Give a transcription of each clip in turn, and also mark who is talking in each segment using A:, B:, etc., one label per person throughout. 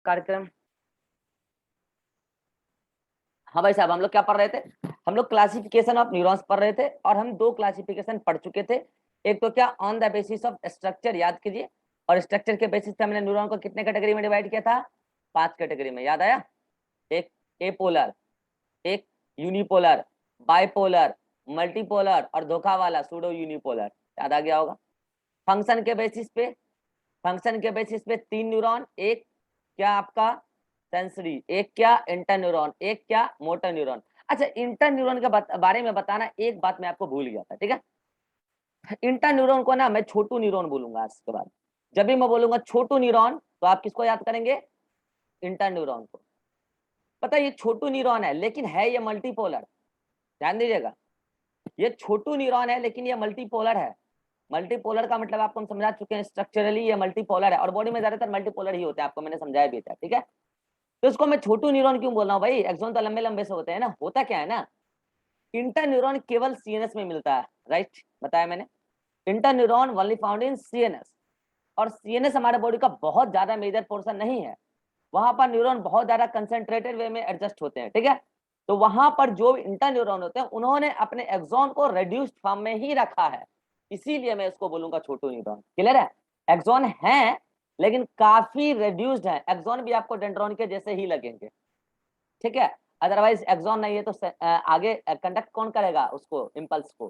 A: कार्यक्रम। हाँ भाई साहब, हम लोग क्या पढ़ रहे थे? हम लोग क्लासिफिकेशन ऑफ न्यूरॉन्स पढ़ रहे थे और हम दो क्लासिफिकेशन पढ़ चुके थे। एक तो क्या, on the basis of structure, याद कीजिए। और स्ट्रक्चर के बेसिस पे हमने न्यूरॉन को कितने कैटेगरी में डिवाइड किया था? 5 कैटेगरी में, याद आया? एक एपोलर, एक यूनिपोलर, बाइपोलर, मल्टीपोलर और धोखा वाला सूडो यूनिपोलर। याद आ गया होगा। फंक्शन के बेसिस पे, फंक्शन के बेसिस पे 3 न्यूरॉन, एक क्या आपका सेंसरी, एक क्या इंटर न्यूरॉन, एक क्या मोटर न्यूरॉन। अच्छा, इंटर न्यूरॉन के बारे में बताना, एक बात मैं आपको भूल गया था, ठीक है। इंटर न्यूरॉन को ना मैं छोटू न्यूरॉन बोलूंगा आज के बाद। जब भी मैं बोलूंगा छोटू न्यूरॉन तो आप किसको याद करेंगे? इंटर न्यूरॉन को। पता है ये छोटू न्यूरॉन है लेकिन है ये मल्टीपोलर। ध्यान दीजिएगा, ये छोटू न्यूरॉन है लेकिन ये मल्टीपोलर है। मल्टीपोलर का मतलब आपको हम समझा चुके हैं, स्ट्रक्चरली ये मल्टीपोलर है और बॉडी में ज्यादातर मल्टीपोलर ही होते हैं, आपको मैंने समझाया भी था, ठीक है। तो इसको मैं छोटू न्यूरॉन क्यों बोल रहा हूँ भाई? एक्सॉन तो लंबे लंबे से होते हैं ना। होता क्या है ना, इंटर न्यूरॉन केवल सीएनएस में मिलता है, राइट, बताया मैंने। Inter neuron only found in CNS. और सीएनएस हमारे बॉडी का बहुत ज्यादा मेजर पोर्शन नहीं है। वहां पर न्यूरॉन बहुत ज्यादा कंसेंट्रेटेड वे में एडजस्ट होते हैं, ठीक है। तो वहां पर जो इंटर न्यूरॉन होते हैं उन्होंने अपने एक्सॉन को रिड्यूस्ड फॉर्म में ही रखा है, इसीलिए मैं इसको बोलूंगा छोटू न्यूरॉन। क्लियर है? एक्सॉन है लेकिन काफी रिड्यूस्ड है। एक्सॉन भी आपको डेंड्रॉन के जैसे ही लगेंगे, ठीक है। अदरवाइज एक्सॉन नहीं है तो आगे कंडक्ट कौन करेगा उसको, इम्पल्स को,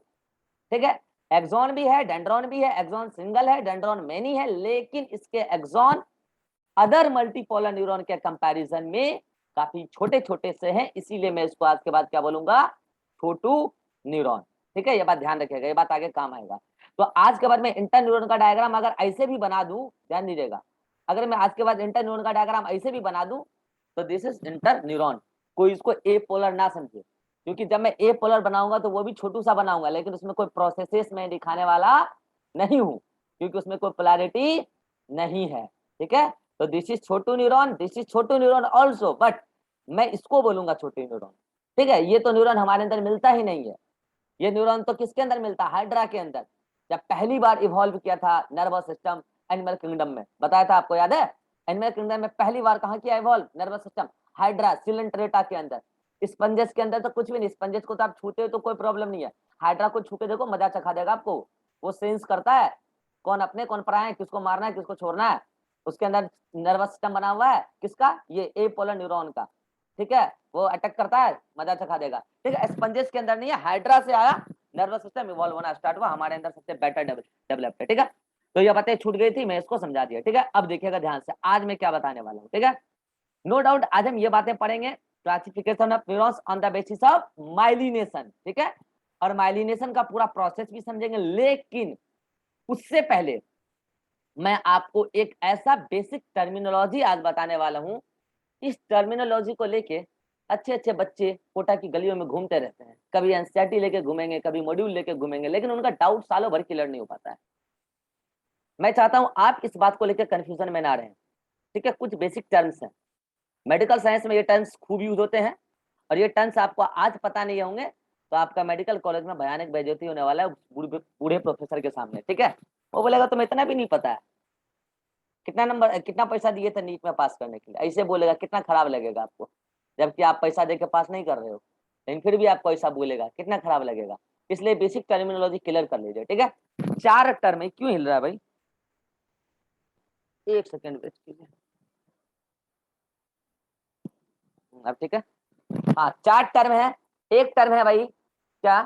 A: ठीक है। एक्सॉन भी है, डेंड्रॉन भी है। एक्सॉन सिंगल है, डेंड्रॉन मेनी है, लेकिन इसके एक्सॉन अदर मल्टीपोलर न्यूरॉन के कंपैरिजन में काफी छोटे छोटे से हैं, इसीलिए मैं इसको आज के बाद क्या बोलूंगा? छोटू न्यूरॉन, ठीक है। ये बात ध्यान रखिएगा, ये बात आगे काम आएगा। तो आज के बाद मैं इंटर न्यूरॉन का डायग्राम अगर ऐसे भी बना दूं, ध्यान दीजिएगा, अगर मैं आज के बाद इंटर न्यूरॉन का डायग्राम ऐसे भी बना दूं तो दिस इज इंटर न्यूरॉन। कोई इसको ए पोलर ना समझे, क्योंकि जब मैं ए पोलर बनाऊंगा तो वो भी छोटू सा बनाऊंगा, लेकिन उसमें कोई प्रोसेसेस में दिखाने वाला नहीं हूं, क्योंकि उसमें कोई पोलैरिटी नहीं है, ठीक है। तो this is Chhotu neuron, this is Chhotu neuron also, but मैं इसको बोलूंगा छोटू न्यूरॉन, ठीक है। ये तो न्यूरॉन हमारे अंदर मिलता ही नहीं है। ये न्यूरॉन तो किसके अंदर मिलता है? हाइड्रा के अंदर। जब पहली बार इवॉल्व किया था नर्वस सिस्टम एनिमल किंगडम में, बताया था आपको, याद है? एनिमल किंगडम में पहली बार कहाँ किया evolve nervous system? Hydra Coelenterata के अंदर। स्पंजेस के अंदर तो कुछ भी नहीं, स्पंजेस को तो आप छूते हो तो कोई प्रॉब्लम नहीं है। हाइड्रा को छू के देखो, मजा चखा देगा आपको। वो सेंस करता है कौन अपने कौन पराए, किसको मारना है किसको छोड़ना है। उसके अंदर नर्वस सिस्टम बना हुआ है, किसका? ये ए पोलर न्यूरॉन का, ठीक है। वो अटैक करता है, मजा चखा देगा, ठीक है। स्पंजेस के अंदर नहीं है, हाइड्रा से आया, नर्वस सिस्टम इवॉल्व होना स्टार्ट हुआ, हमारे अंदर सबसे बेटर डेवलप्ड है, ठीक है। तो ये बातें छूट गई थी, मैं इसको समझा दिया, ठीक है। अब देखिएगा ध्यान से, आज मैं क्या बताने वाला हूँ, ठीक है। नो डाउट आज हम ये बातें पढ़ेंगे, classification of neurons on the basis of myelination, ठीक है। और माइलिनेशन का पूरा प्रोसेस भी समझेंगे, लेकिन उससे पहले मैं आपको एक ऐसा बेसिक टर्मिनोलॉजी आज बताने वाला हूं। इस टर्मिनोलॉजी को लेके अच्छे अच्छे बच्चे कोटा की गलियों में घूमते रहते हैं, कभी एनसीईआरटी लेके घूमेंगे, कभी मॉड्यूल लेके घूमेंगे, लेकिन उनका डाउट सालों भर क्लियर नहीं हो पाता है। मैं चाहता हूं आप इस बात को लेकर कंफ्यूजन में ना रहें, ठीक है। कुछ बेसिक टर्म्स हैं, मेडिकल साइंस में ये टर्म्स खूब यूज होते हैं, और ये टर्म्स आपको आज पता नहीं होंगे तो आपका मेडिकल कॉलेज में भयानक बेइज्जती होने वाला है बूढ़े प्रोफेसर के सामने, ठीक है। वो बोलेगा तुम्हें इतना भी नहीं पता है, कितना नंबर, कितना पैसा दिए थे नीट में पास करने के लिए, ऐसे बोलेगा, कितना खराब लगेगा आपको? जबकि आप पैसा दे के पास नहीं कर रहे हो, लेकिन फिर भी आपको ऐसा बोलेगा, कितना खराब लगेगा। इसलिए बेसिक टर्मिनोलॉजी क्लियर कर लीजिए, ठीक है। 4 टर्म है, क्यों हिल रहा है भाई? एक सेकेंड वेट कीजिए। अब ठीक है। हाँ, 4 टर्म है। एक टर्म है भाई क्या,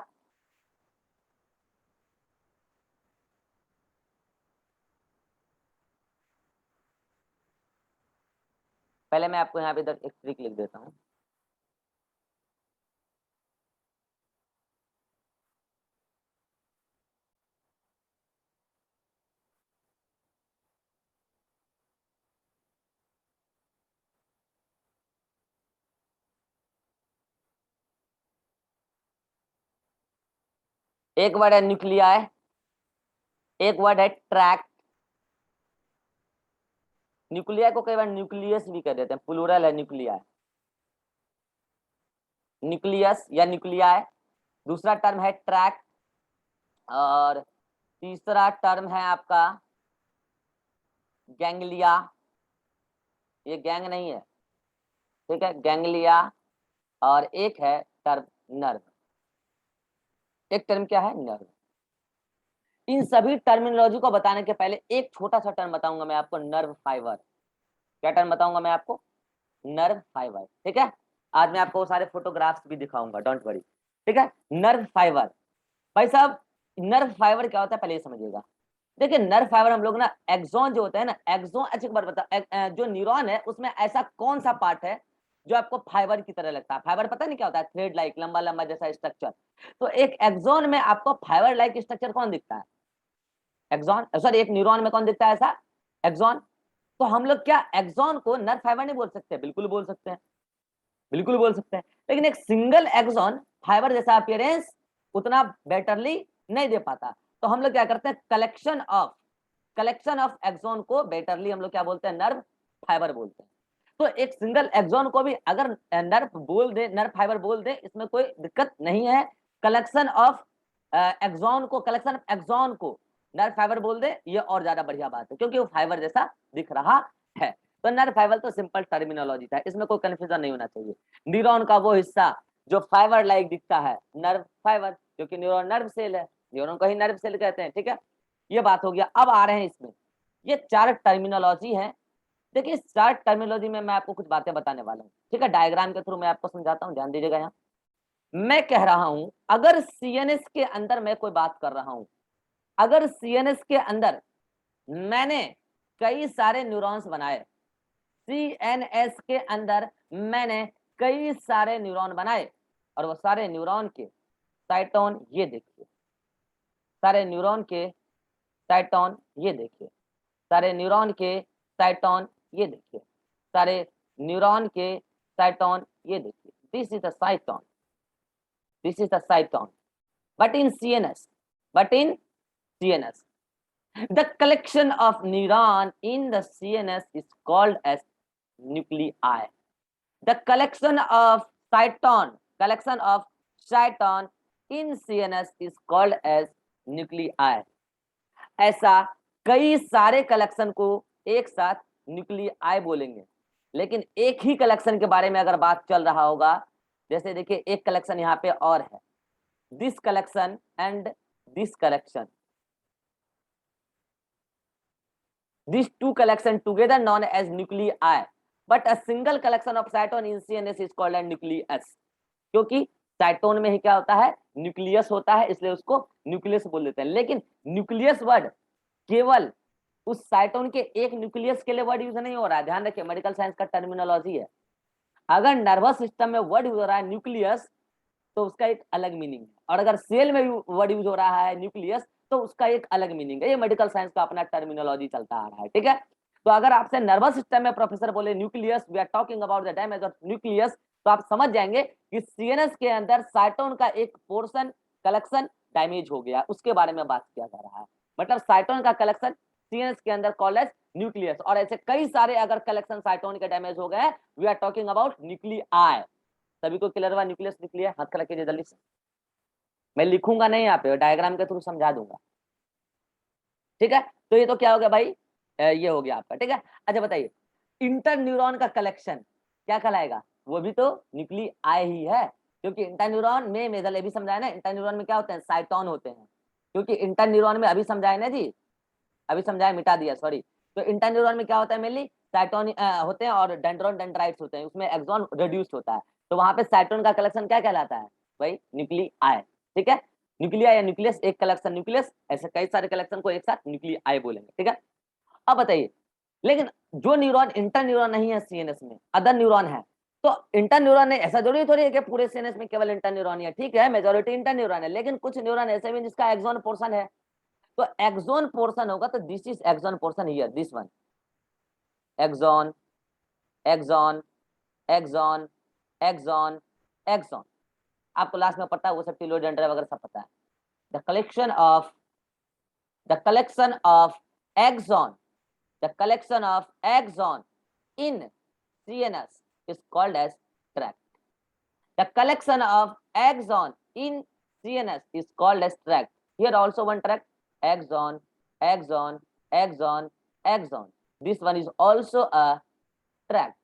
A: पहले मैं आपको यहाँ पे इधर एक ट्रिक लिख देता हूँ। एक वर्ड है न्यूक्लियाई, एक वर्ड है ट्रैक्ट। न्यूक्लिया को कई बार न्यूक्लियस भी कह देते हैं, प्लूरल है न्यूक्लिया, न्यूक्लियस या न्यूक्लिया। दूसरा टर्म है ट्रैक्ट, और तीसरा टर्म है आपका गैंग्लिया, ये गैंग नहीं है, ठीक है, गैंग्लिया, और एक है टर्म नर्व। एक टर्म क्या है? नर्व। इन सभी टर्मिनोलॉजी को बताने के पहले एक छोटा सा टर्म बताऊंगा मैं आपको, नर्व फाइबर। क्या टर्म बताऊंगा मैं आपको? नर्व फाइबर, ठीक है। आज मैं आपको सारे फोटोग्राफ्स भी दिखाऊंगा, डोंट वरी, ठीक है। नर्व फाइबर, भाई साहब, नर्व फाइबर क्या होता है पहले ये समझिएगा। देखिए नर्व फाइबर हम लोग ना, एक्सॉन जो होता है ना, एक्सॉन, अच्छी बात बता, जो न्यूरॉन है उसमें ऐसा कौन सा पार्ट है जो आपको फाइबर की तरह लगता है? फाइबर पता नहीं क्या होता है? थ्रेड लाइक, लंबा लंबा जैसा स्ट्रक्चर। तो एक एक्सॉन में आपको फाइबर लाइक स्ट्रक्चर कौन दिखता है? एक्सॉन, सॉरी, एक न्यूरॉन में कौन दिखता है ऐसा? एक्सॉन। तो हम लोग क्या एक्सॉन को नर्व फाइबर नहीं बोल सकते? बिल्कुल बोल सकते हैं, बिल्कुल बोल सकते हैं। लेकिन एक सिंगल एक्सॉन फाइबर जैसा अपीयरेंस उतना बेटरली नहीं दे पाता। तो हम लोग क्या करते हैं, कलेक्शन ऑफ एक्सॉन को बेटरली हम लोग क्या बोलते हैं? नर्व फाइबर बोलते हैं। तो एक सिंगल एक्सॉन को भी अगर नर्व बोल दे, नर्व फाइबर बोल दे, इसमें कोई दिक्कत नहीं है। कलेक्शन ऑफ एक्सॉन को नर्व फाइबर बोल दे, ये और ज्यादा बढ़िया बात है, क्योंकि वो फाइबर जैसा दिख रहा है। तो नर्व फाइबर तो सिंपल टर्मिनोलॉजी था, इसमें कोई कंफ्यूजन नहीं होना चाहिए। न्यूरॉन का वो हिस्सा जो फाइबर लाइक दिखता है, नर्व फाइबर, क्योंकि न्यूरॉन नर्व सेल है, न्यूरॉन को ही नर्व सेल कहते हैं, ठीक है। ये बात हो गया। अब आ रहे हैं इसमें, ये चार टर्मिनोलॉजी है। देखिए इस चार टर्मिनोलॉजी में मैं आपको कुछ बातें बताने वाला हूँ, ठीक है। डायग्राम के थ्रू मैं आपको समझाता हूँ, ध्यान दीजिएगा। यहाँ मैं कह रहा हूं, अगर सीएनएस के अंदर मैं कोई बात कर रहा हूं, अगर सीएनएस के अंदर मैंने कई सारे न्यूरॉन्स बनाए, सीएनएस के अंदर मैंने कई सारे न्यूरॉन बनाए, और वो सारे न्यूरॉन के साइटोन ये देखिए, सारे न्यूरॉन के साइटोन ये देखिए, सारे न्यूरॉन के साइटोन ये देखिए, सारे न्यूरॉन के साइटोन ये देखिए। This is the साइटोन, this is the साइटोन, but in CNS, but in CNS, the collection of neuron in the CNS is called as nuclei. The collection of cyton in CNS is called as nuclei. ऐसा कई सारे collection को एक साथ nuclei बोलेंगे। लेकिन एक ही collection के बारे में अगर बात चल रहा होगा, जैसे देखिए एक कलेक्शन यहाँ पे और है, this collection and this collection, these two collection together known as nuclei, but a single collection of cytone in CNS is called a nucleus. क्योंकि साइटोन में ही क्या होता है? न्यूक्लियस होता है, इसलिए उसको न्यूक्लियस बोल देते हैं। लेकिन न्यूक्लियस वर्ड केवल उस साइटोन के एक न्यूक्लियस के लिए वर्ड यूज नहीं हो रहा है, ध्यान रखिए, मेडिकल साइंस का टर्मिनोलॉजी है। अगर नर्वस सिस्टम में वर्ड यूज हो रहा है न्यूक्लियस, तो उसका एक अलग मीनिंग है, और अगर सेल में वर्ड यूज हो रहा है न्यूक्लियस, तो उसका एक अलग मीनिंग है। ये मेडिकल साइंस का अपना टर्मिनोलॉजी चलता आ रहा है, ठीक है। तो अगर आपसे नर्वस सिस्टम में प्रोफेसर बोले nucleus, we are talking about the damage of nucleus, तो आप समझ जाएंगे कि सीएनएस के अंदर साइटोन का एक पोर्शन कलेक्शन डैमेज हो गया, उसके बारे में बात किया जा रहा है। मतलब साइटोन का कलेक्शन सीएनएस के अंदर कॉल्ड एज न्यूक्लियस, और ऐसे कई सारे अगर कलेक्शन साइटोन के डैमेज हो गए, we are talking about nuclei. सभी को क्लियर हुआ? न्यूक्लियस न्यूक्लियर, हाथ खड़ा कीजिए जल्दी से। मैं लिखूंगा नहीं यहाँ पे, डायग्राम के थ्रू समझा दूंगा, ठीक है। तो ये तो क्या हो गया भाई, ये हो गया आपका, ठीक है। अच्छा बताइए, इंटर न्यूरॉन का कलेक्शन क्या कहलाएगा? वो भी तो न्यूक्लियाई ही है, क्योंकि इंटर न्यूरॉन में मेजल भी समझाया ना, इंटर न्यूरॉन में क्या होते हैं? साइटोन होते हैं। क्योंकि इंटर न्यूरॉन में अभी समझाया ना जी, अभी समझाया, मिटा दिया, सॉरी। तो इंटर न्यूरॉन में क्या होता है? मेनली साइटोन होते हैं, और डेंड्रॉन डेंड्राइट्स होते हैं, उसमें एक्सॉन रिड्यूस्ड होता है। तो वहां पे साइटोन का कलेक्शन क्या कहलाता है भाई? न्यूक्लियाई, ठीक है। न्यूक्लिया या न्यूक्लियस, एक कलेक्शन न्यूक्लियस, ऐसे कई सारे कलेक्शन को एक साथ न्यूक्लियाई बोलेंगे, ठीक है। अब बताइए, लेकिन जो न्यूरॉन इंटर न्यूरॉन नहीं है सीएनएस में, अदर न्यूरॉन है, तो इंटर न्यूरॉन नहीं, ऐसा जरूरी थोड़ी है कि पूरे सीएनएस में केवल इंटर न्यूरॉन है, ठीक है, मेजोरिटी इंटर न्यूरॉन है, लेकिन कुछ न्यूरॉन ऐसे भी जिसका एक्सॉन पोर्शन है। तो एक्सॉन पोर्शन होगा, तो this is axon portion here, this one, axon, axon, axon, axon, axon. आपको लास्ट में पता है वो सब, टिलोडेंड्रा वगैरह सब पता है। The collection of axon, the collection of axon in CNS is called as tract. The collection of axon in CNS is called as tract. Here also one tract, axon, axon, axon, axon. This one is also a tract,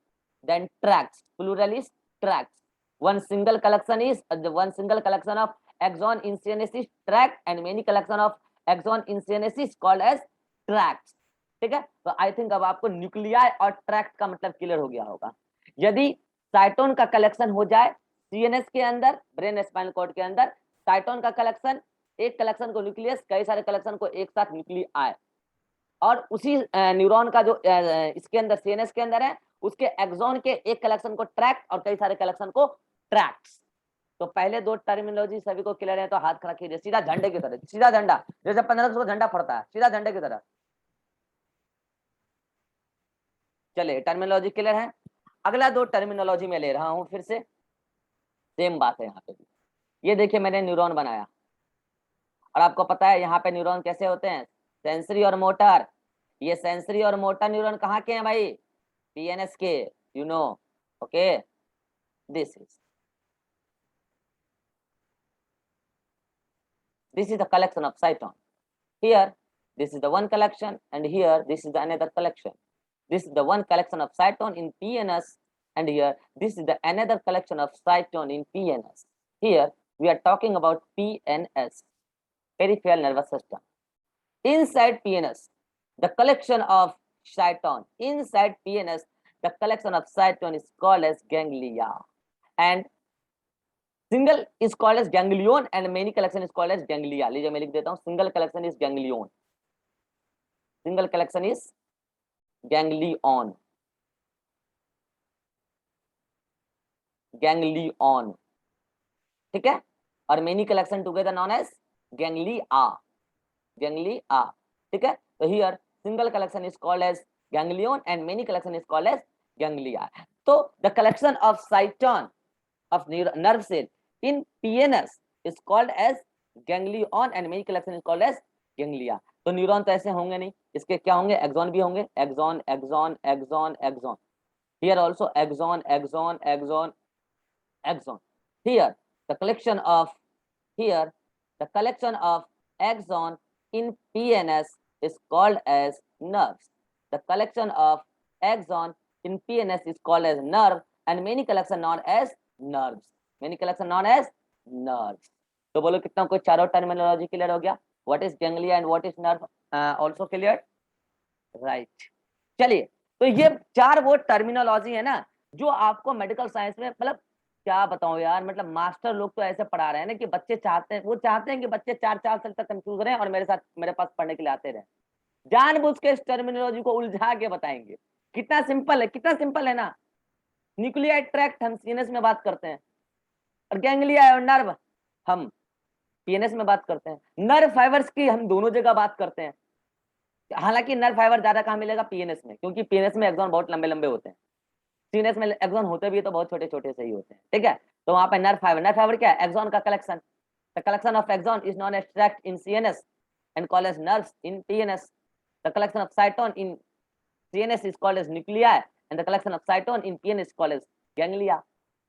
A: then tracts, plural is tracts. One single collection of axon in CNS is tract and many collection of axon in CNS is called as tracts. ठीक है, तो I think अब आपको nuclei और tract का मतलब clear हो गया होगा। यदि साइटोन का कलेक्शन हो जाए सीएनएस के अंदर, ब्रेन स्पाइनल कॉर्ड के अंदर, साइटोन का कलेक्शन, एक कलेक्शन को न्यूक्लियस, कई सारे कलेक्शन को एक साथ न्यूक्लियाई, और उसी न्यूरॉन का जो इसके अंदर सीएनएस के अंदर है उसके एक्सॉन के एक कलेक्शन को ट्रैक्ट और कई सारे कलेक्शन को ट्रैक्ट्स। तो पहले दो टर्मिनोलॉजी सभी को क्लियर है तो हाथ खड़ा कीजिए सीधा झंडे की तरह, सीधा झंडा, जैसे 15 अगस्त को झंडा फड़ता है, सीधा झंडे की तरह। चलिए टर्मिनोलॉजी क्लियर है। अगला दो टर्मिनोलॉजी में ले रहा हूं, फिर से सेम बात है यहाँ पे भी। ये देखिए मैंने न्यूरॉन बनाया और आपको पता है यहाँ पे न्यूरॉन कैसे होते हैं, सेंसरी और मोटर। ये सेंसरी और मोटर न्यूरॉन कहाँ के हैं भाई, पीएनएस के, you know, okay. This is the collection of cyton. Here this is the one collection and here this is the another collection. This is the one collection of cyton in PNS and here this is the another collection of cyton in PNS. Here we are talking about PNS, peripheral nervous system. Inside PNS, the collection of cyton, inside PNS, the collection of cyton is called as ganglia, and single is called as ganglion and many collection is called as ganglia. लीजिए मैं लिख देता हूँ, single collection is ganglion, single collection is ganglion, ganglion, ठीक है, और many collection together known as ganglia, ganglia, ठीक है। तो here single collection is called as ganglion and many collection is called as ganglia. तो the collection of cyton of nerve cell in PNS is called as ganglion and many collection is called as ganglia. तो neuron तो ऐसे होंगे नहीं, इसके क्या होंगे, axon भी होंगे, axon axon axon axon, here also axon axon axon axon. Here the collection of, here the collection of axon in PNS is called as nerves. The collection of axon in PNS is called as nerve and many collection known as nerves, many collection known as nerves. तो बोलो कितना कोई चारों terminology clear हो गया, what is ganglia and what is nerve also clear, right. चलिए तो ये चार वो टर्मिनोलॉजी है ना जो आपको मेडिकल साइंस में, मतलब क्या बताऊं यार, मतलब मास्टर लोग तो ऐसे पढ़ा रहे हैं ना कि बच्चे चाहते हैं, वो चाहते हैं कि बच्चे 4 साल तक कंफ्यूज रहे और मेरे साथ, मेरे पास पढ़ने के लिए आते रहे, जानबूझ के इस टर्मिनोलॉजी को उलझा के बताएंगे। कितना सिंपल है, कितना सिंपल है ना। न्यूक्लियाई ट्रैक्ट हम सीएनएस में बात करते हैं और गैंग्लिया और नर्व हम पीएनएस में बात करते हैं। नर्व फाइबर्स की हम दोनों जगह बात करते हैं, हालांकि नर्व फाइबर ज्यादा कहाँ मिलेगा, पीएनएस में, क्योंकि पीएनएस में एक्सॉन बहुत लंबे लंबे होते हैं, सीएनएस में एक्सॉन होते भी तो बहुत छोटे छोटे से ही होते हैं, ठीक है। तो वहां पे नर्व फाइबर क्या है, एक्सॉन का collection. The collection of axon is known as tract in CNS and called as nerves in PNS. The collection of cyton in CNS is called as nuclei and the collection of cyton in PNS called as ganglia.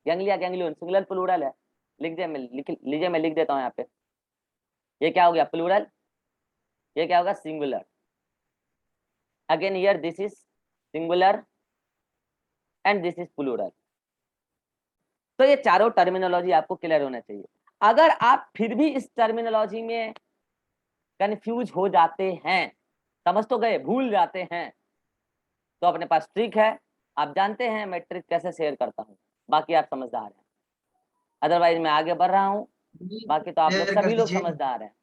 A: Ganglia ganglion singular plural है, लिख दे, लीजिए मैं लिख देता हूँ यहाँ पे, ये क्या हो गया प्लूरल, ये क्या होगा singular. Again here this is singular and this is plural. तो ये चारों टर्मिनोलॉजी आपको क्लियर होना चाहिए। अगर आप फिर भी इस टर्मिनोलॉजी में कंफ्यूज हो जाते हैं, समझ तो गए, भूल जाते हैं, तो अपने पास ट्रिक है, आप जानते हैं मैं ट्रिक कैसे शेयर करता हूँ, बाकी आप समझदार हैं, अदरवाइज मैं आगे बढ़ रहा हूँ, बाकी तो आप लोग सभी लोग समझदार हैं।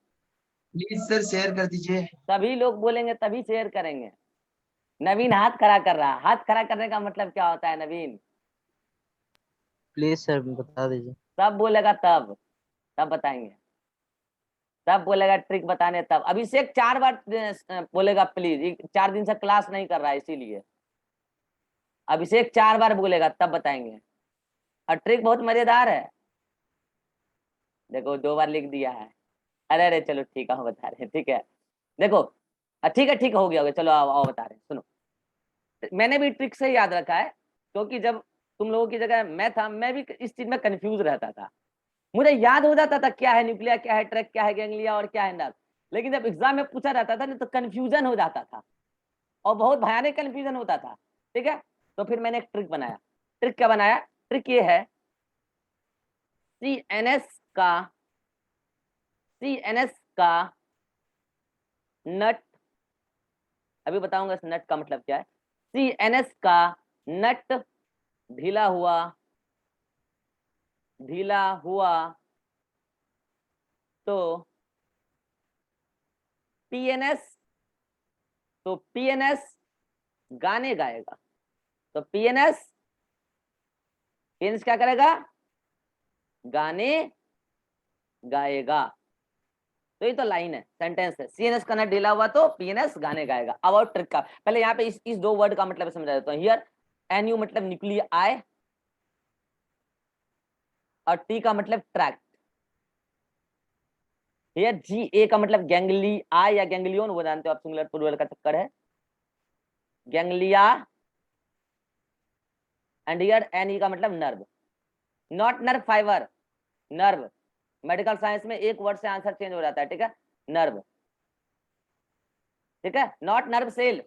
B: प्लीज सर शेयर कर दीजिए।
A: सभी लोग बोलेंगे तभी शेयर करेंगे। नवीन हाथ खड़ा कर रहा है, हाथ खड़ा करने का मतलब क्या होता है नवीन,
C: प्लीज सर बता दीजिए।
A: सब बोलेगा तब, तब बताएंगे, तब बोलेगा ट्रिक बताने तब। अभिषेक 4 बार बोलेगा प्लीज, 4 दिन से क्लास नहीं कर रहा है इसीलिए, अभिषेक 4 बार बोलेगा तब बताएंगे। और ट्रिक बहुत मजेदार है, देखो 2 बार लिख दिया है, अरे अरे चलो ठीक है हम बता रहे हैं, ठीक है देखो, ठीक है ठीक हो गया, चलो आओ बता रहे हैं, सुनो। मैंने भी ट्रिक से याद रखा है क्योंकि जब तुम लोगों की जगह मैं था, मैं भी इस चीज में कंफ्यूज रहता था, मुझे याद हो जाता था क्या है न्यूक्लिया, क्या है ट्रैक, क्या है गैंग्लिया और क्या है नर्व, लेकिन जब एग्जाम में पूछा जाता था ना तो कंफ्यूजन हो जाता था और बहुत भयानक कंफ्यूजन होता था, ठीक है। तो फिर मैंने एक ट्रिक बनाया। ट्रिक क्या बनाया? ट्रिक ये है, CNS का नट, अभी बताऊंगा इस नट का मतलब क्या है। CNS का नट ढीला हुआ तो PNS गाने गाएगा। तो PNS क्या करेगा? गाने गाएगा। तो ये तो लाइन है, सेंटेंस है। CNS का नट ढीला हुआ तो PNS गाने गाएगा। अब और ट्रिक का, पहले यहाँ पे इस दो वर्ड का मतलब समझा देता हूँ। हियर NU मतलब न्यूक्लियाई और T का मतलब ट्रैक्ट। हियर GA का मतलब गैंग्लियाई या गैंग्लियन, वो जानते हो आप, सिंगुलर प्लूरल का चक्कर है, गैंग्लिया। एंड हियर NE का मतलब nerve, not nerve fibre, nerve. Medical science में एक वर्ड से आंसर चेंज हो जाता है, ठीक है, नर्व, ठीक है, not nerve cell.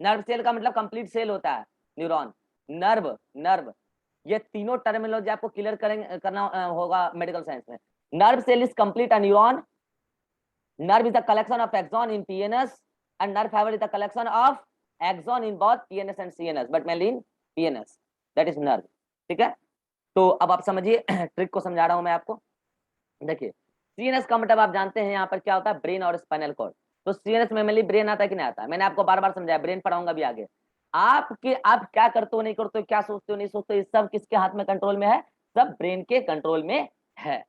A: Nerve cell का मतलब कंप्लीट सेल होता है, न्यूरॉन। नर्व ये तीनों टर्मिनोलॉजी आपको क्लियर करना होगा मेडिकल साइंस में। Nerve cell is complete a neuron, nerve is the collection of axon in PNS and nerve fibre is the collection of axon in both PNS and CNS, but mainly in PNS, that is nerve, ठीक है। तो अब आप समझिए, trick को समझा रहा हूं मैं आपको। देखिए, CNS का मतलब आप जानते हैं यहाँ पर क्या होता है, ब्रेन और स्पाइनल कॉर्ड। तो CNS में मेनली ब्रेन आता है कि नहीं आता है, मैंने आपको बार बार समझाया, ब्रेन पढ़ाऊंगा भी आगे। आप क्या करते हो नहीं करते हो, क्या सोचते हो नहीं सोचते हो, ये सब किसके हाथ में कंट्रोल में है? सब ब्रेन के कंट्रोल में है।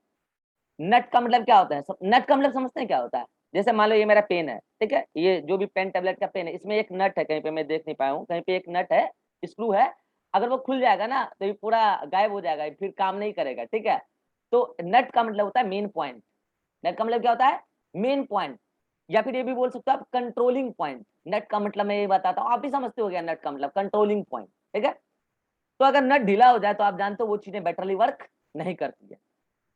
A: नट का मतलब क्या होता है? नट का मतलब समझते हैं क्या होता है? जैसे मान लो ये मेरा पेन है, ठीक है, ये जो भी पेन टेबलेट का पेन है, इसमें एक नट है, कहीं पे मैं देख नहीं पाया हूँ, कहीं पे एक नट है, स्क्रू है। अगर वो खुल जाएगा ना तो ये पूरा गायब हो जाएगा, फिर काम नहीं करेगा, ठीक है। तो नट का मतलब होता है मेन पॉइंट। नट का मतलब क्या होता है? मेन पॉइंट, या फिर ये भी बोल सकते हो आप कंट्रोलिंग पॉइंट। नट का मतलब मैं ये बताता हूँ, आप भी समझते हो गया नट का मतलब कंट्रोलिंग पॉइंट, ठीक है। तो अगर नट ढीला हो जाए तो आप जानते हो वो चीजें बेटरली वर्क नहीं करती है।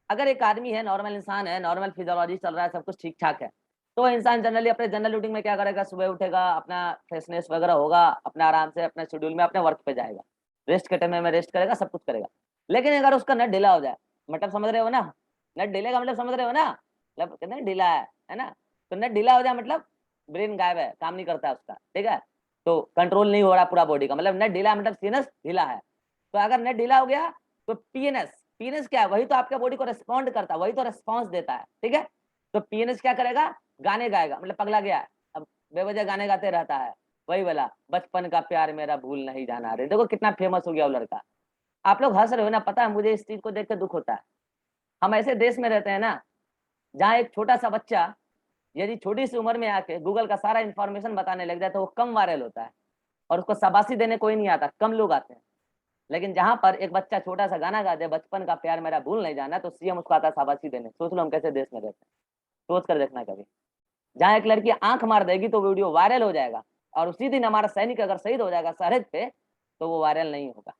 A: अगर एक आदमी है, नॉर्मल इंसान है, नॉर्मल फिजियोलॉजी चल रहा है, सब कुछ ठीक ठाक है, तो इंसान जनरली अपने जनरल रूटीन में क्या करेगा? सुबह उठेगा, अपना फ्रेशनेस वगैरह होगा, अपना आराम से अपने शेड्यूल में अपने वर्क पे जाएगा, रेस्ट के टाइम में रेस्ट करेगा, सब कुछ करेगा। लेकिन अगर उसका नट ढीला हो जाए, मतलब समझ रहे हो ना, नट ढीले का मतलब समझ रहे हो ना, मतलब कहते हैं ढीला है ना। तो नट ढीला हो जाए मतलब ब्रेन गायब है, काम नहीं करता है उसका, ठीक है। तो कंट्रोल नहीं हो रहा पूरा बॉडी का, मतलब नट ढीला मतलब सीनस ढीला है। तो अगर नट ढीला हो गया तो पीएनएस क्या है? वही तो आपके बॉडी को रिस्पॉन्ड करता है, वही तो रिस्पॉन्स देता है, ठीक है। तो पीएनएस क्या करेगा? गाने गाएगा, मतलब पगला गया है, अब बेवजह गाने गाते रहता है, वही वाला बचपन का प्यार मेरा भूल नहीं जाना रे। देखो कितना फेमस हो गया वो लड़का। आप लोग हंस रहे हो ना, पता है मुझे इस चीज को देख के दुख होता है। हम ऐसे देश में रहते हैं ना, जहाँ एक छोटा सा बच्चा यदि छोटी सी उम्र में आके गूगल का सारा इंफॉर्मेशन बताने लग जाए तो वो कम वायरल होता है, और उसको शाबाशी देने कोई नहीं आता, कम लोग आते हैं। लेकिन जहां पर एक बच्चा छोटा सा गाना गा दे, बचपन का प्यार मेरा भूल नहीं जाना, तो CM उसको आता है शाबाशी देने। सोच लो हम कैसे देश में रहते हैं, सोच कर देखना कभी। जहां एक लड़की आंख मार देगी तो वीडियो वायरल हो जाएगा, और उसी दिन हमारा सैनिक अगर शहीद हो जाएगा सरहद पे तो वो वायरल नहीं होगा।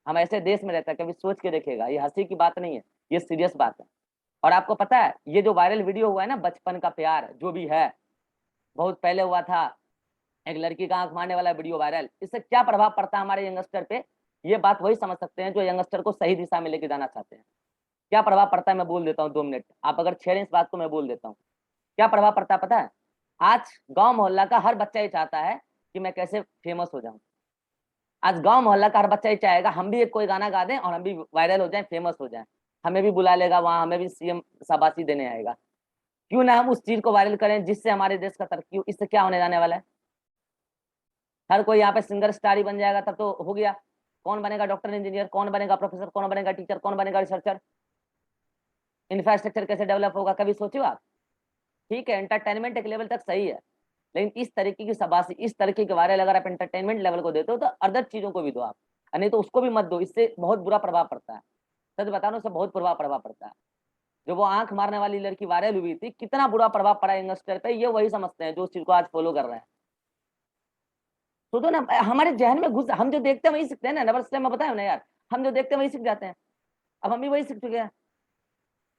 A: हम ऐसे देश में रहते हैं, कभी सोच के देखिएगा, ये हंसी की बात नहीं है, ये सीरियस बात है। और आपको पता है ये जो वायरल वीडियो हुआ है ना, बचपन का प्यार जो भी है, बहुत पहले हुआ था, एक लड़की का आंख मारने वाला वीडियो वायरल, इससे क्या प्रभाव पड़ता है हमारे यंगस्टर पे? ये बात वही समझ सकते हैं जो यंगस्टर को सही दिशा में लेके जाना चाहते हैं। क्या प्रभाव पड़ता है मैं बोल देता हूँ, 2 मिनट आप अगर छेड़ें इस बात को, मैं बोल देता हूँ क्या प्रभाव पड़ता है, पता है? आज गांव मोहल्ला का हर बच्चा ये चाहता है कि मैं कैसे फेमस हो जाऊं। आज गांव मोहल्ला का हर बच्चा ये चाहेगा हम भी एक कोई गाना गा दें और हम भी वायरल हो जाएं, फेमस हो जाएं, हमें भी बुला लेगा वहां, हमें भी CM शाबाशी देने आएगा। क्यों ना हम उस चीज को वायरल करें जिससे हमारे देश का तरक्की हो। इससे क्या होने जाने वाला है? हर कोई यहाँ पे सिंगर स्टार ही बन जाएगा तब तो हो गया। कौन बनेगा डॉक्टर इंजीनियर, कौन बनेगा प्रोफेसर, कौन बनेगा टीचर, कौन बनेगा रिसर्चर? इंफ्रास्ट्रक्चर कैसे डेवलप होगा, कभी सोचो आप? ठीक है, एंटरटेनमेंट एक लेवल तक सही है, लेकिन इस तरीके की शाबाशी, इस तरीके के वायरल अगर आप एंटरटेनमेंट लेवल को देते हो तो अदर चीजों को भी दो आप, नहीं तो उसको भी मत दो। इससे बहुत बुरा प्रभाव पड़ता है, सच बता रहा हूं, उससे बहुत बुरा प्रभाव पड़ता है। जो वो आंख मारने वाली लड़की वायरल हुई थी, कितना बुरा प्रभाव पड़ा यंगस्टर पे, ये वही समझते हैं जो उस चीज को आज फॉलो कर रहे हैं। तो ना हमारे जहन में घुस, हम जो देखते हैं वही सीखते हैं ना, नंबर में बताया ना यार, हम जो देखते हैं वही सीख जाते हैं। अब हम भी वही सीख चुके हैं।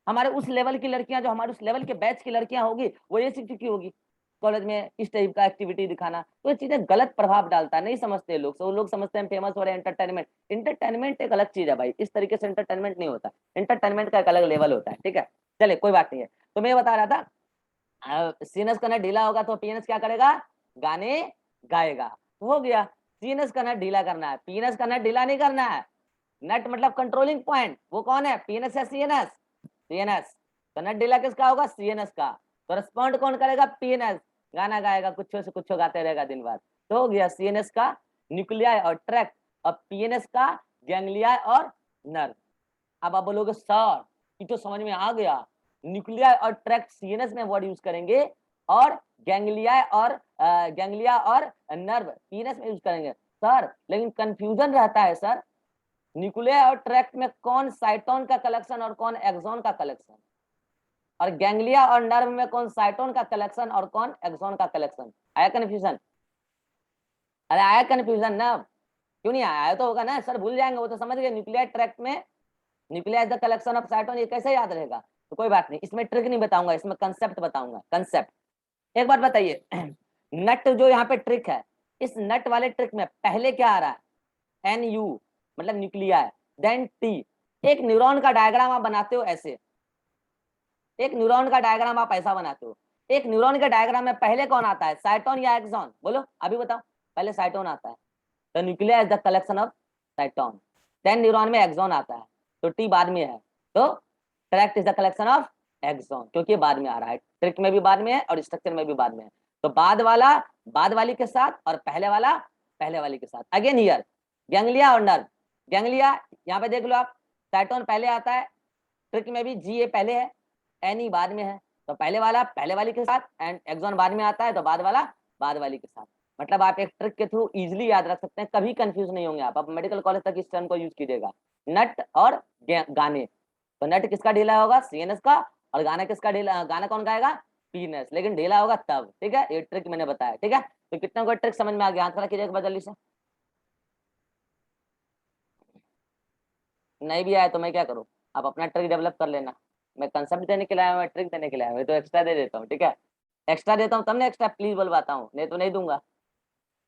A: हमारे उस लेवल की लड़कियां, जो हमारे उस लेवल के बैच की लड़कियां होगी, वो ये सीख चुकी होगी। कॉलेज में इस टाइप का एक्टिविटी दिखाना, तो ये चीजें गलत प्रभाव डालता है, नहीं समझते लोग। तो लोग समझते हैं फेमस हो रहे हैं, एंटरटेनमेंट। एंटरटेनमेंट एक अलग चीज है भाई, इस तरीके से एंटरटेनमेंट नहीं होता, एंटरटेनमेंट का एक अलग लेवल होता है, ठीक है। चलिए कोई बात नहीं है। तो मैं ये बता रहा था, सीनस का नट ढीला होगा तो पीएनएस क्या करेगा, गाने गाएगा, तो हो गया। सीनस का नट ढीला करना है, पीएनएस का नट ढीला नहीं करना है। नट मतलब कंट्रोलिंग पॉइंट, वो कौन है, पीएनएस या सीएनएस, सीएनएस। तो नट ढीला किसका होगा, सीएनएस का। तो रिस्पॉन्ड कौन करेगा, पीएनएस, गाना गाएगा, कुछ से कुछ गाते रहेगा दिन भर। तो हो गया सीएनएस का न्यूक्लियाई और ट्रैक्ट, और पीएनएस का गैंग्लियाई और नर्व। अब आप बोलोगे सर ये तो समझ में आ गया, न्यूक्लियाई और ट्रैक्ट सीएनएस में वर्ड यूज करेंगे, और गैंग्लिया और नर्व पीएनएस में यूज करेंगे सर, लेकिन कंफ्यूजन रहता है सर, न्यूक्लियाई और ट्रैक्ट में कौन साइटोन का कलेक्शन और कौन एक्सॉन का कलेक्शन, और गैंग्लिया और नर्व में कौन साइटोन का कलेक्शन और कौन एक्सॉन का कलेक्शन। आया कंफ्यूजन, अरे आया कंफ्यूजन ना, क्यों नहीं आया, आया तो होगा ना सर, भूल जाएंगे वो तो समझ गए। न्यूक्लियाई ट्रैक्ट में nuclei is the collection of cyton, ये कैसे याद रहेगा। तो कोई बात नहीं, इसमें ट्रिक नहीं बताऊंगा, इसमें कंसेप्ट बताऊंगा, कंसेप्ट। एक बात बताइए, नट जो यहाँ पे ट्रिक है, इस नट वाले ट्रिक में पहले क्या आ रहा है, एन यू मतलब न्यूक्लिया है, देन टी। एक न्यूरॉन का डायग्राम आप बनाते हो ऐसे, एक न्यूरॉन का डायग्राम आप ऐसा बनाते हो, एक न्यूरॉन के डायग्राम में पहले कौन आता है, साइटोन या एक्सॉन, बोलो अभी बताओ। पहले साइटोन आता है, तो nuclei is the collection of cyton, then neuron में एक्सॉन आता है, तो टी बाद में है, तो tract is the collection of axon, क्योंकि बाद में आ रहा है, ट्रिक में भी बाद में है और स्ट्रक्चर में भी बाद में है। तो बाद वाला बाद वाली के साथ और पहले वाला पहले वाली के साथ। अगेन हियर गैंग्लिया और नर्व, गैंग्लिया यहाँ पे देख लो आप, साइटोन पहले आता है, ट्रिक में भी जी ए पहले है, एन ई बाद में है, तो पहले वाला पहले वाली के साथ, एंड एक्सॉन बाद में आता है, तो बाद वाला बाद वाली के साथ। मतलब आप एक ट्रिक के थ्रू इजीली याद रख सकते हैं, कभी कंफ्यूज नहीं होंगे आप मेडिकल कॉलेज तक इस टर्म को यूज कीजिएगा, नट और गाने। तो नट किसका ढीला होगा, सीएनएस का, और गाना किसका ढीला, गाना कौन गाएगा, पीएनएस, लेकिन ढीला होगा तब, ठीक है। ये ट्रिक मैंने बताया, ठीक है। तो कितना कोई ट्रिक समझ में आ गया, हाथ खड़ा कीजिए एक बार जल्दी से। नहीं भी आया तो मैं क्या करूँ, आप अपना ट्रिक डेवलप कर लेना, मैं कंसेप्ट देने के लिए आया हूँ, मैं ट्रिक देने के लिए आया हूँ, तो एक्स्ट्रा दे देता हूँ, ठीक है। एक्स्ट्रा देता हूँ तब ना एक्स्ट्रा प्लीज बोलवाता हूँ, नहीं तो नहीं दूंगा,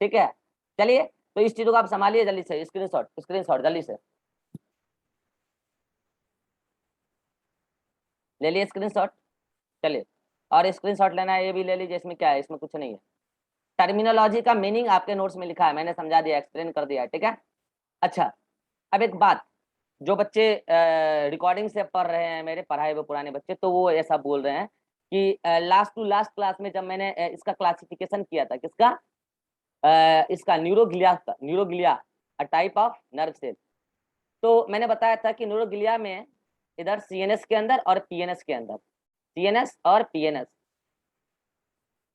A: ठीक है। चलिए, तो इस चीजों को आप संभालिए जल्दी से, स्क्रीनशॉट जल्दी से ले लिए स्क्रीनशॉट। चलिए, और स्क्रीनशॉट लेना है ये भी ले लीजिए, इसमें क्या है, इसमें कुछ नहीं है। टर्मिनोलॉजी का मीनिंग आपके नोट्स में लिखा है, मैंने समझा दिया, एक्सप्लेन कर दिया है, ठीक है। अच्छा, अब एक बात, जो बच्चे रिकॉर्डिंग से पढ़ रहे हैं, मेरे पढ़ाए हुए पुराने बच्चे, तो वो ऐसा बोल रहे हैं कि लास्ट टू लास्ट क्लास में जब मैंने इसका क्लासिफिकेशन किया था, किसका, इसका neuroglia a type of nerve cell, तो मैंने बताया था कि न्यूरोग्लिया में इधर सीएनएस के अंदर और पीएनएस के अंदर, सीएनएस और पीएनएस।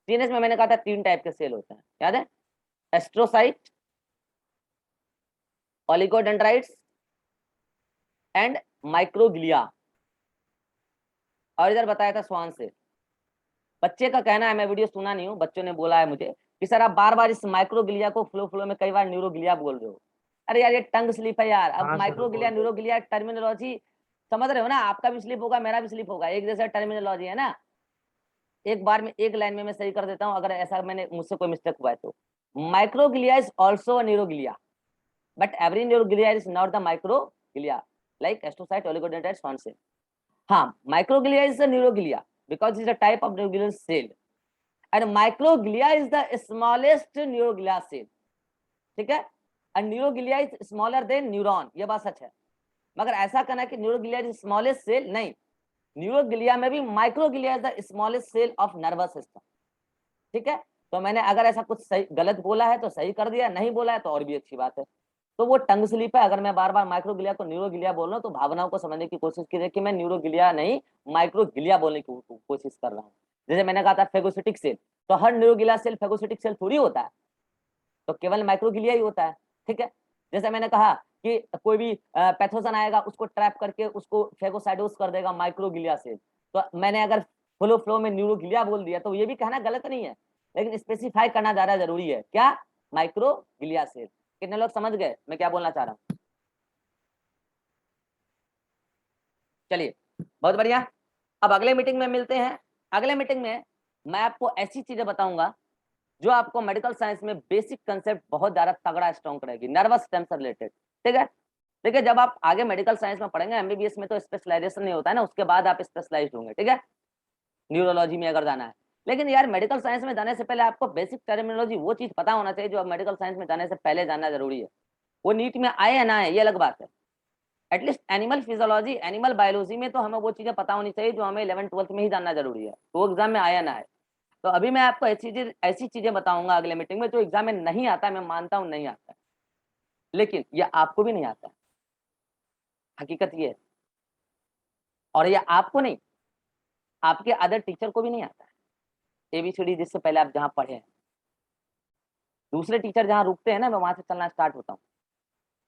A: सीएनएस में मैंने कहा था 3 टाइप के सेल होते हैं, याद है, एस्ट्रोसाइट, ओलिगोडेंड्राइट्स एंड माइक्रोग्लिया, और इधर बताया था स्वान सेल। बच्चे का कहना है, मैं वीडियो सुना नहीं हूँ, बच्चों ने बोला है मुझे कि सर आप बार बार इस माइक्रोग्लिया को फ्लो फ्लो में कई बार न्यूरोग्लिया बोल रहे हो। अरे यार ये टंग स्लिप है यार, अब
C: हाँ सर
A: माइक्रोग्लिया
C: बोल रहे
A: न्यूरोग्लिया टर्मिनोलॉजी समझ रहे हो ना, आपका भी स्लिप होगा मेरा भी स्लिप होगा, एक जैसा टर्मिनोलॉजी है ना। एक बार में एक लाइन में मैं सही कर देता हूँ, अगर ऐसा मैंने मुझसे कोई मिस्टेक हुआ है तो। Microglia is also neuroglia, but every neuroglia is not the microglia like astrocyte, oligodendrite, Schwann cell. हाँ, microglia is the neuroglia because is a type of neuroglial cell, and microglia is the smallest neuroglia cell, ठीक है। and neuroglia is smaller than neuron, ये बात सच है, मगर ऐसा कहना कि न्यूरोग्लिया इज स्मॉलेस्ट सेल, नहीं, न्यूरोग्लिया में भी microglia is the smallest cell of nervous system, ठीक है। तो मैंने अगर ऐसा कुछ सही गलत बोला है तो सही कर दिया, नहीं बोला है तो और भी अच्छी बात है। तो वो टंग स्लिप है, अगर मैं बार बार माइक्रोग्लिया को न्यूरोग्लिया बोल रहा हूँ तो भावनाओं को समझने की कोशिश कीजिए कि मैं न्यूरोग्लिया नहीं माइक्रोग्लिया बोलने की कोशिश कर रहा हूँ। जैसे मैंने कहा था फेगोसिटिक सेल, तो हर न्यूरोग्लिया सेल फेगोसिटिक सेल थोड़ी होता है, तो केवल माइक्रोग्लिया ही होता है, ठीक है। जैसे मैंने कहा कि कोई भी पैथोजन आएगा उसको ट्रैप करके उसको फेगोसाइटोस कर देगा माइक्रोग्लिया सेल, तो मैंने अगर फ्लो में न्यूरोग्लिया बोल दिया तो ये भी कहना गलत नहीं है, लेकिन स्पेसिफाई करना ज्यादा जरूरी है, क्या, माइक्रोग्लिया सेल। कितने लोग समझ गए मैं क्या बोलना चाह रहा हूँ। चलिए बहुत बढ़िया, अब अगले मीटिंग में मिलते हैं। अगले मीटिंग में मैं आपको ऐसी चीजें बताऊंगा जो आपको मेडिकल साइंस में बेसिक कंसेप्ट बहुत ज्यादा तगड़ा स्ट्रॉन्ग करेगी, नर्वस सिस्टम से रिलेटेड। ठीक है, देखिए जब आप आगे मेडिकल साइंस में पढ़ेंगे, एमबीबीएस में तो स्पेशलाइजेशन नहीं होता है ना, उसके बाद आप स्पेशलाइज्ड होंगे। ठीक है, न्यूरोलॉजी में अगर जाना है, लेकिन यार मेडिकल साइंस में जाने से पहले आपको बेसिक टर्मिनोलॉजी वो चीज पता होना चाहिए जो मेडिकल साइंस में जाने से पहले जानना जरूरी है। वो नीट में आए या ना आए ये अलग बात है, at least animal physiology, animal biology में तो हमें वो चीजें पता होनी चाहिए जो हमें 11th-12th में ही जानना जरूरी है, तो वो एग्जाम में आया ना आए। तो अभी मैं आपको ऐसी चीजें बताऊंगा अगले मीटिंग में जो एग्जाम में नहीं आता है, मैं मानता हूं नहीं आता है, लेकिन ये आपको भी नहीं आता है, हकीकत ये है। और ये आपको नहीं, आपके अदर टीचर को भी नहीं आता है एबीसीडी, जिससे पहले आप जहाँ पढ़े हैं। दूसरे टीचर जहाँ रुकते हैं ना, मैं वहां से चलना स्टार्ट होता हूँ।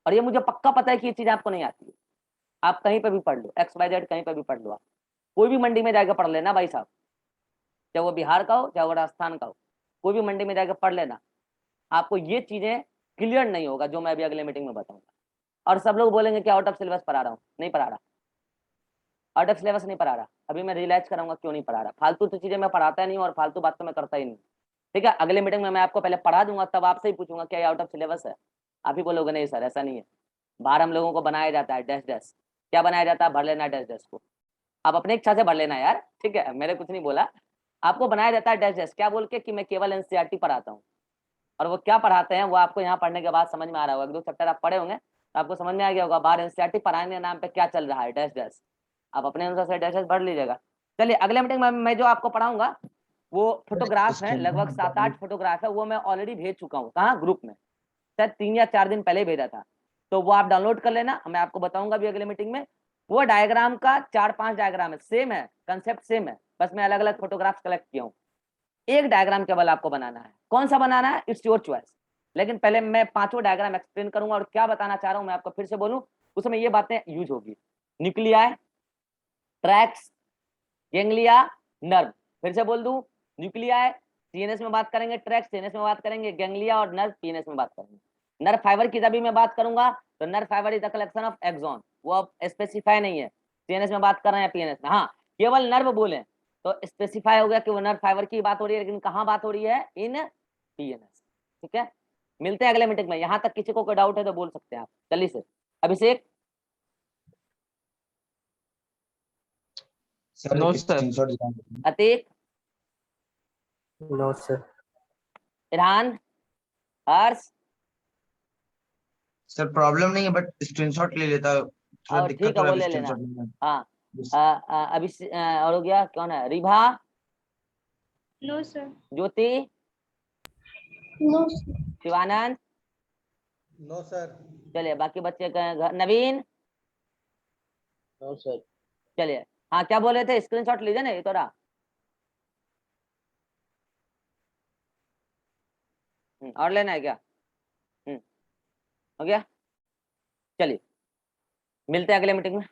A: और ये मुझे पक्का पता है कि ये चीज आपको नहीं आती है। आप कहीं पे भी पढ़ लो, XYZ कहीं पे भी पढ़ लो, आप कोई भी मंडी में जाकर पढ़ लेना भाई साहब, चाहे वो बिहार का हो चाहे वो राजस्थान का हो, कोई भी मंडी में जाकर पढ़ लेना, आपको ये चीजें क्लियर नहीं होगा जो मैं अभी अगले मीटिंग में बताऊंगा। और सब लोग बोलेंगे कि आउट ऑफ सिलेबस पढ़ा रहा हूँ, नहीं पढ़ा रहा, आउट ऑफ सिलेबस नहीं पढ़ा रहा। अभी मैं रियलाइज कराऊंगा क्यों नहीं पढ़ा रहा, फालतू तो चीजें मैं पढ़ाता नहीं हूँ और फालतू बात तो मैं करता ही नहीं। ठीक है, अगले मीटिंग में मैं आपको पहले पढ़ा दूंगा, तब आपसे ही पूछूंगा क्या ये आउट ऑफ सिलेबस है, आप ही बोलोगे नहीं सर ऐसा नहीं है। बाहर हम लोगों को बनाया जाता है डैश डैश, क्या बनाया जाता है, भर लेना डैश डैश को, आप अपने इच्छा से भर लेना यार, ठीक है, मैंने कुछ नहीं बोला। आपको बनाया जाता है डैश डैश, क्या बोल के कि मैं केवल एनसीईआरटी पढ़ाता हूँ, और वो क्या पढ़ाते हैं वो आपको यहाँ पढ़ने के बाद समझ में आ रहा होगा, 1-2 चैप्टर आप पढ़े होंगे तो आपको समझ में आ गया होगा बाहर एनसीईआरटी पढ़ाने के नाम पे क्या चल रहा है, डैश डैश। आप अपने अनुसार से डैश डैश भर लीजिएगा। चलिए अगले मीटिंग में मैं जो आपको पढ़ाऊंगा वो फोटोग्राफ है, लगभग 7-8 फोटोग्राफ है, वो मैं ऑलरेडी भेज चुका हूँ, कहाँ, ग्रुप में, शायद 3 या 4 दिन पहले भेजा था, तो वो आप डाउनलोड कर लेना, मैं आपको बताऊंगा भी अगले मीटिंग में। वो डायग्राम का 4-5 डायग्राम है, सेम है, कंसेप्ट सेम है, बस मैं अलग अलग फोटोग्राफ्स कलेक्ट किया हूँ। एक डायग्राम केवल आपको बनाना है, कौन सा बनाना है इट्स योर चॉइस, लेकिन पहले मैं 5 डायग्राम एक्सप्लेन करूंगा, और क्या बताना चाह रहा हूं मैं आपको फिर से बोलूं, उसमें ये बातें यूज होगी। न्यूक्लियाई, ट्रैक्स, गेंगलिया, नर्व, फिर से बोल दूं, न्यूक्लियाई सीएनएस में बात करेंगे, ट्रैक्स सीएनएस में बात करेंगे, गेंगलिया और नर्व पीएनएस में बात करेंगे। नर्व फाइबर की जब मैं बात करूंगा तो nerve fibre is the collection of axon, वो अब स्पेसिफाई नहीं है सीएनएस में बात कर रहे हैं पीएनएस में, हाँ केवल नर्व बोले तो स्पेसिफाई हो गया कि वो नर्व फाइबर की बात हो रही है, लेकिन कहाँ बात हो रही है, इन पीएनएस। ठीक है, मिलते हैं अगले मीटिंग में, यहाँ तक किसी को कोई डाउट है तो बोल सकते हैं आप। चलिए सर, अभिषेक,
B: सर
C: नो
B: एक
C: सर।
B: स्क्रीनशॉट दिखाएंगे।
A: Atiq,
C: no sir.
A: Irhan, Harsh,
B: sir problem नहीं है बट स्क्रीनशॉट ले लेता, थोड़ा
A: और ठीक
B: दिक्कत
A: है
B: हो
A: वो
B: रहा है
A: ले लेना।
B: स्क्रीनशॉट लेने में।
A: हाँ,
B: Yes.
A: अभी और हो गया, कौन है, रिभा,
D: नो सर।
A: ज्योति,
D: नो
A: शिवानंद,
E: नो सर।
A: चलिए बाकी बच्चे का घर, नवीन,
C: नो सर।
A: चलिए। हाँ क्या बोल रहे थे, स्क्रीनशॉट लीजिए ना ये तो रहा। और लेना है क्या, हो गया, चलिए मिलते हैं अगले मीटिंग में।